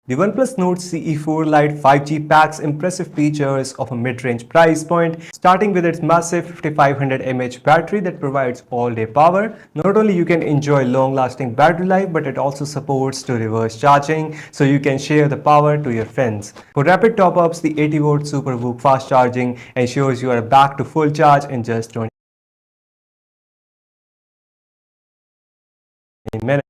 The OnePlus Nord CE4 Lite 5G packs impressive features of a mid-range price point, starting with its massive 5500 mAh battery that provides all-day power. Not only you can enjoy long-lasting battery life, but it also supports to reverse charging, so you can share the power to your friends. For rapid top-ups, the 80-watt SuperVOOC fast charging ensures you are back to full charge in just 20 minutes.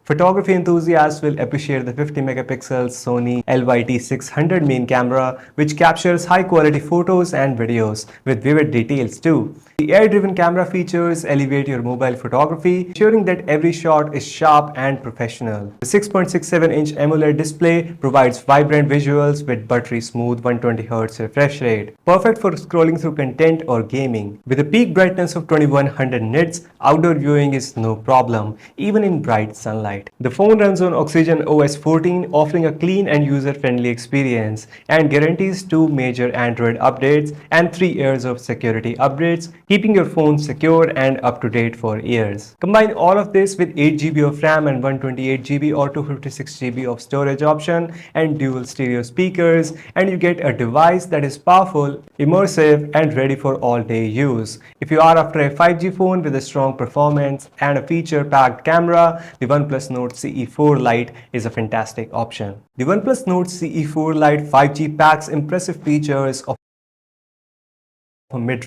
Photography enthusiasts will appreciate the 50 megapixel Sony LYT600 main camera, which captures high quality photos and videos with vivid details too. The air-driven camera features elevate your mobile photography, ensuring that every shot is sharp and professional. The 6.67-inch AMOLED display provides vibrant visuals with buttery smooth 120Hz refresh rate, perfect for scrolling through content or gaming. With a peak brightness of 2100 nits, outdoor viewing is no problem, even in bright sunlight. The phone runs on Oxygen OS 14, offering a clean and user-friendly experience, and guarantees 2 major Android updates and 3 years of security updates, keeping your phone secure and up-to-date for years. Combine all of this with 8GB of RAM and 128GB or 256GB of storage option and dual stereo speakers, and you get a device that is powerful, immersive, and ready for all-day use. If you are after a 5G phone with a strong performance and a feature-packed camera, the OnePlus Nord CE4 Lite is a fantastic option. The OnePlus Nord CE4 Lite 5G packs impressive features of a mid